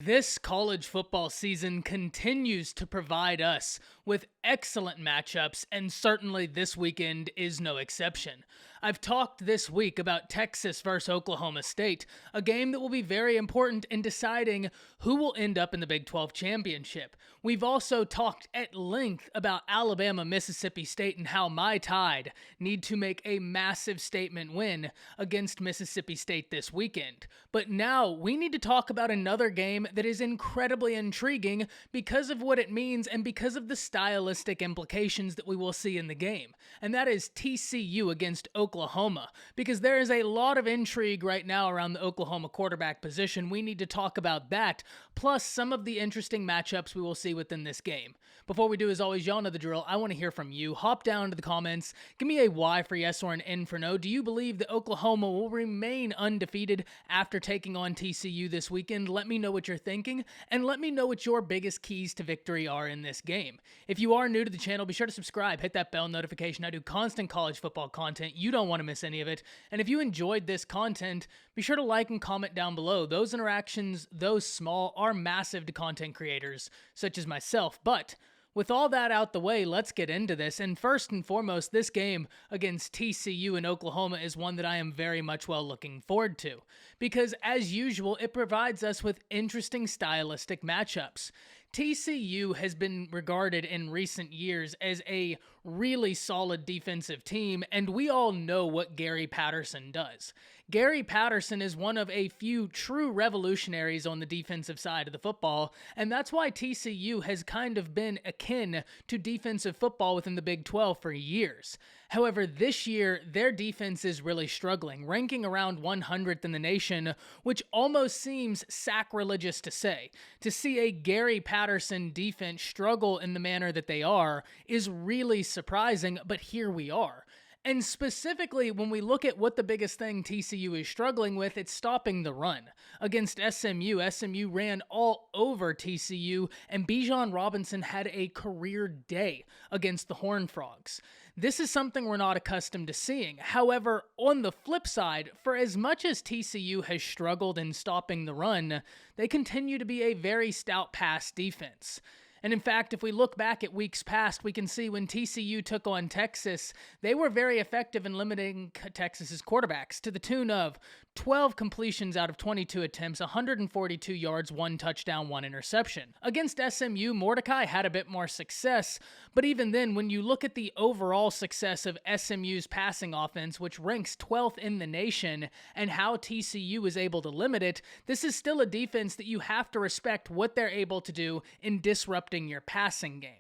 This college football season continues to provide us with excellent matchups, and certainly this weekend is no exception. I've talked this week about Texas versus Oklahoma State, a game that will be very important in deciding who will end up in the Big 12 championship. We've also talked at length about Alabama, Mississippi State, and how my Tide need to make a massive statement win against Mississippi State this weekend. But now we need to talk about another game that is incredibly intriguing because of what it means and because of the stylistic implications that we will see in the game. And that is TCU against Oklahoma, because there is a lot of intrigue right now around the Oklahoma quarterback position. We need to talk about that, plus some of the interesting matchups we will see within this game. Before we do, as always, y'all know the drill. I want to hear from you. Hop down into the comments. Give me a Y for yes or an N for no. Do you believe that Oklahoma will remain undefeated after taking on TCU this weekend? Let me know what you're thinking, and let me know what your biggest keys to victory are in this game. If you are new to the channel, be sure to subscribe, hit that bell notification. I do constant college football content. You don't want to miss any of it. And if you enjoyed this content, be sure to like and comment down below. Those interactions, though small, are massive to content creators such as myself. But with all that out the way, let's get into this. And first and foremost, this game against TCU in Oklahoma is one that I am very much looking forward to, because as usual, it provides us with interesting stylistic matchups. TCU has been regarded in recent years as a really solid defensive team, and we all know what Gary Patterson does. Gary Patterson is one of a few true revolutionaries on the defensive side of the football, and that's why TCU has kind of been akin to defensive football within the Big 12 for years. However, this year, their defense is really struggling, ranking around 100th in the nation, which almost seems sacrilegious to say. To see a Gary Patterson defense struggle in the manner that they are is really surprising, but here we are. And specifically, when we look at what the biggest thing TCU is struggling with, it's stopping the run. Against SMU, SMU ran all over TCU, and Bijan Robinson had a career day against the Horned Frogs. This is something we're not accustomed to seeing. However, on the flip side, for as much as TCU has struggled in stopping the run, they continue to be a very stout pass defense. And in fact, if we look back at weeks past, we can see when TCU took on Texas, they were very effective in limiting Texas's quarterbacks to the tune of 12 completions out of 22 attempts, 142 yards, 1 touchdown, 1 interception. Against SMU, Mordecai had a bit more success, but even then, when you look at the overall success of SMU's passing offense, which ranks 12th in the nation, and how TCU is able to limit it, this is still a defense that you have to respect what they're able to do in disrupting your passing game.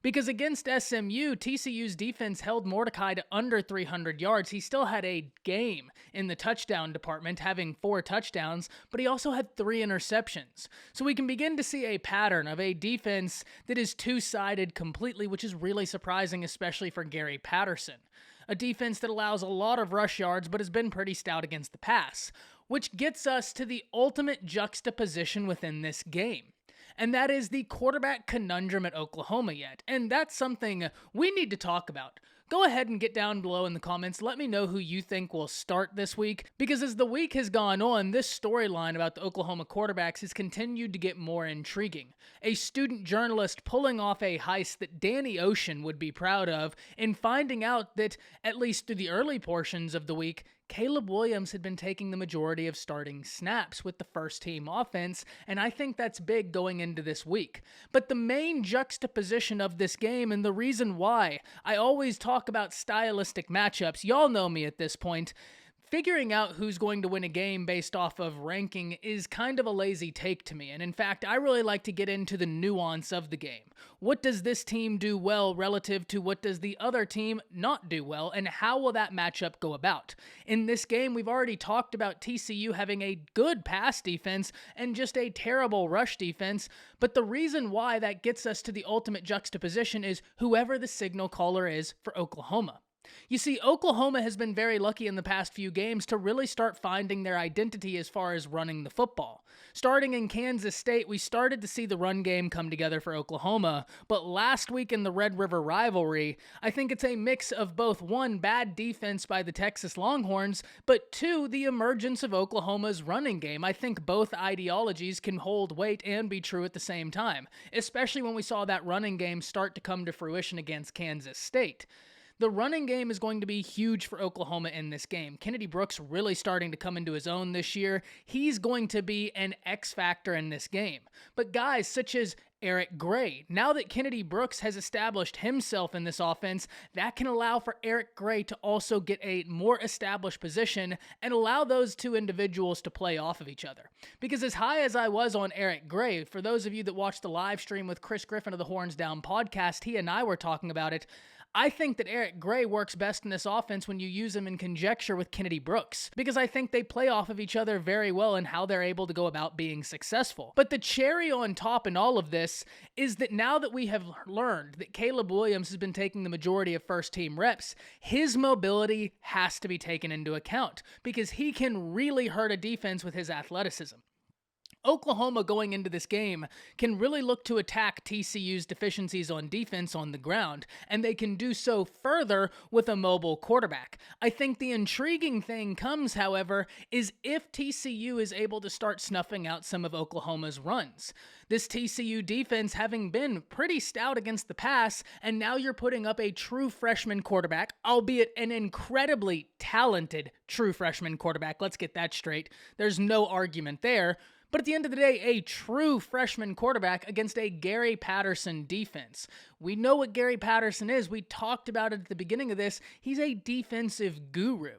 Because against SMU, TCU's defense held Mordecai to under 300 yards. He still had a game in the touchdown department, having 4 touchdowns, but he also had 3 interceptions. So we can begin to see a pattern of a defense that is two-sided completely, which is really surprising, especially for Gary Patterson. A defense that allows a lot of rush yards, but has been pretty stout against the pass, which gets us to the ultimate juxtaposition within this game. And that is the quarterback conundrum at Oklahoma yet. And that's something we need to talk about. Go ahead and get down below in the comments. Let me know who you think will start this week, because as the week has gone on, this storyline about the Oklahoma quarterbacks has continued to get more intriguing. A student journalist pulling off a heist that Danny Ocean would be proud of, in finding out that, at least through the early portions of the week, Caleb Williams had been taking the majority of starting snaps with the first team offense, and I think that's big going into this week. But the main juxtaposition of this game, and the reason why I always talk about stylistic matchups, y'all know me at this point, figuring out who's going to win a game based off of ranking is kind of a lazy take to me, and in fact, I really like to get into the nuance of the game. What does this team do well relative to what does the other team not do well, and how will that matchup go about? In this game, we've already talked about TCU having a good pass defense and just a terrible rush defense, but the reason why that gets us to the ultimate juxtaposition is whoever the signal caller is for Oklahoma. You see, Oklahoma has been very lucky in the past few games to really start finding their identity as far as running the football. Starting in Kansas State, we started to see the run game come together for Oklahoma, but last week in the Red River rivalry, I think it's a mix of both, one, bad defense by the Texas Longhorns, but two, the emergence of Oklahoma's running game. I think both ideologies can hold weight and be true at the same time, especially when we saw that running game start to come to fruition against Kansas State. The running game is going to be huge for Oklahoma in this game. Kennedy Brooks really starting to come into his own this year. He's going to be an X factor in this game. But guys such as Eric Gray, now that Kennedy Brooks has established himself in this offense, that can allow for Eric Gray to also get a more established position and allow those two individuals to play off of each other. Because as high as I was on Eric Gray, for those of you that watched the live stream with Chris Griffin of the Horns Down podcast, he and I were talking about it. I think that Eric Gray works best in this offense when you use him in conjecture with Kennedy Brooks, because I think they play off of each other very well in how they're able to go about being successful. But the cherry on top in all of this is that now that we have learned that Caleb Williams has been taking the majority of first-team reps, his mobility has to be taken into account, because he can really hurt a defense with his athleticism. Oklahoma going into this game can really look to attack TCU's deficiencies on defense on the ground, and they can do so further with a mobile quarterback. I think the intriguing thing comes, however, is if TCU is able to start snuffing out some of Oklahoma's runs. This TCU defense having been pretty stout against the pass, and now you're putting up a true freshman quarterback, albeit an incredibly talented true freshman quarterback. Let's get that straight. There's no argument there. But at the end of the day, a true freshman quarterback against a Gary Patterson defense. We know what Gary Patterson is. We talked about it at the beginning of this. He's a defensive guru.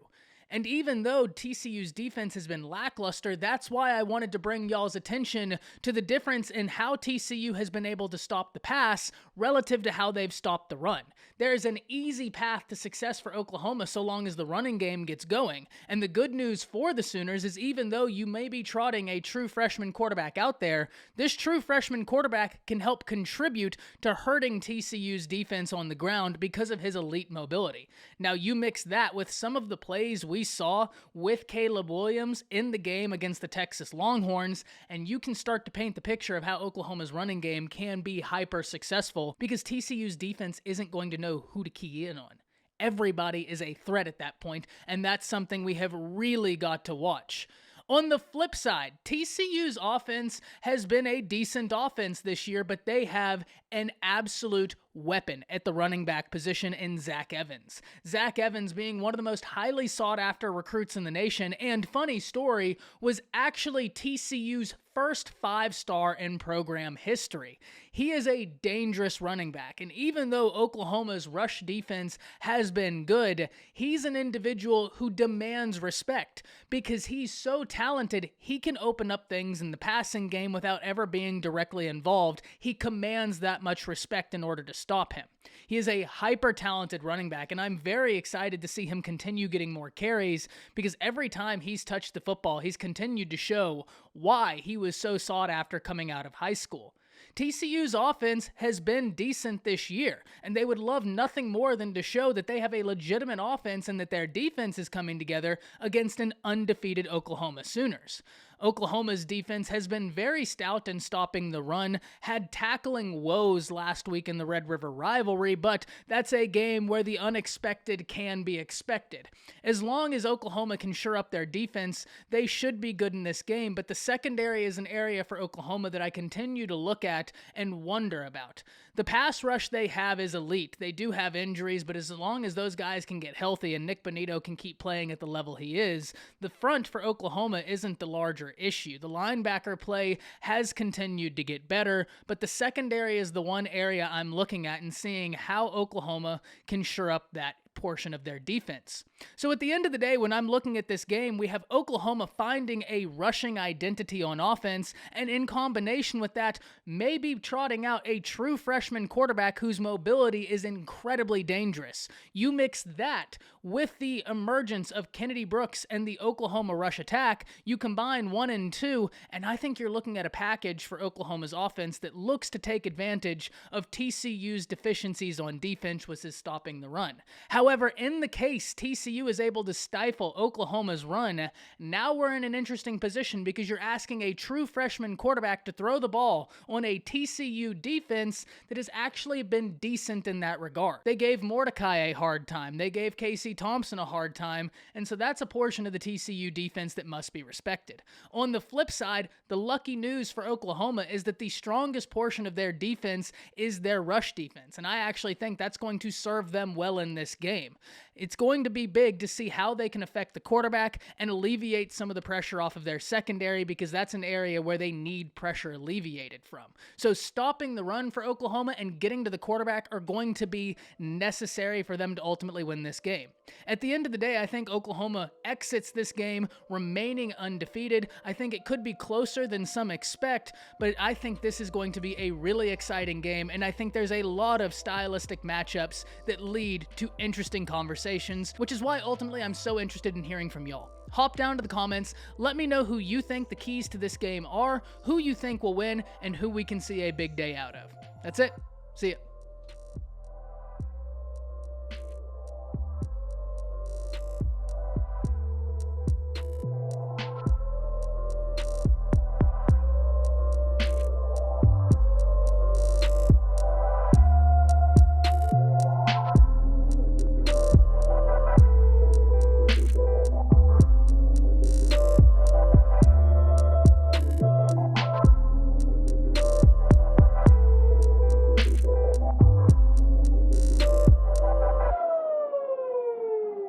And even though TCU's defense has been lackluster, that's why I wanted to bring y'all's attention to the difference in how TCU has been able to stop the pass relative to how they've stopped the run. There is an easy path to success for Oklahoma so long as the running game gets going. And the good news for the Sooners is even though you may be trotting a true freshman quarterback out there, this true freshman quarterback can help contribute to hurting TCU's defense on the ground because of his elite mobility. Now you mix that with some of the plays we saw with Caleb Williams in the game against the Texas Longhorns, and you can start to paint the picture of how Oklahoma's running game can be hyper successful because TCU's defense isn't going to know who to key in on. Everybody is a threat at that point, and that's something we have really got to watch. On the flip side, TCU's offense has been a decent offense this year, but they have an absolute weapon at the running back position in Zach Evans. Zach Evans being one of the most highly sought after recruits in the nation, and funny story, was actually TCU's first 5-star in program history. He is a dangerous running back, and even though Oklahoma's rush defense has been good, he's an individual who demands respect because he's so talented, he can open up things in the passing game without ever being directly involved. He commands that much respect in order to stop him. He is a hyper-talented running back, and I'm very excited to see him continue getting more carries because every time he's touched the football, he's continued to show why he was so sought after coming out of high school. TCU's offense has been decent this year, and they would love nothing more than to show that they have a legitimate offense and that their defense is coming together against an undefeated Oklahoma Sooners. Oklahoma's defense has been very stout in stopping the run, had tackling woes last week in the Red River rivalry, but that's a game where the unexpected can be expected. As long as Oklahoma can shore up their defense, they should be good in this game, but the secondary is an area for Oklahoma that I continue to look at and wonder about. The pass rush they have is elite. They do have injuries, but as long as those guys can get healthy and Nick Bonito can keep playing at the level he is, the front for Oklahoma isn't the larger issue. The linebacker play has continued to get better, but the secondary is the one area I'm looking at and seeing how Oklahoma can shore up that portion of their defense. So at the end of the day, when I'm looking at this game, we have Oklahoma finding a rushing identity on offense, and in combination with that, maybe trotting out a true freshman quarterback whose mobility is incredibly dangerous. You mix that with the emergence of Kennedy Brooks and the Oklahoma rush attack, you combine 1 and 2, and I think you're looking at a package for Oklahoma's offense that looks to take advantage of TCU's deficiencies on defense, which is stopping the run. However, in the case TCU is able to stifle Oklahoma's run, now we're in an interesting position because you're asking a true freshman quarterback to throw the ball on a TCU defense that has actually been decent in that regard. They gave Mordecai a hard time. They gave Casey Thompson a hard time, and so that's a portion of the TCU defense that must be respected. On the flip side, the lucky news for Oklahoma is that the strongest portion of their defense is their rush defense, and I actually think that's going to serve them well in this game. It's going to be big to see how they can affect the quarterback and alleviate some of the pressure off of their secondary, because that's an area where they need pressure alleviated from. So stopping the run for Oklahoma and getting to the quarterback are going to be necessary for them to ultimately win this game. At the end of the day, I think Oklahoma exits this game remaining undefeated. I think it could be closer than some expect, but I think this is going to be a really exciting game, and I think there's a lot of stylistic matchups that lead to interesting conversations, which is why ultimately I'm so interested in hearing from y'all. Hop down to the comments, let me know who you think the keys to this game are, who you think will win, and who we can see a big day out of. That's it. See ya.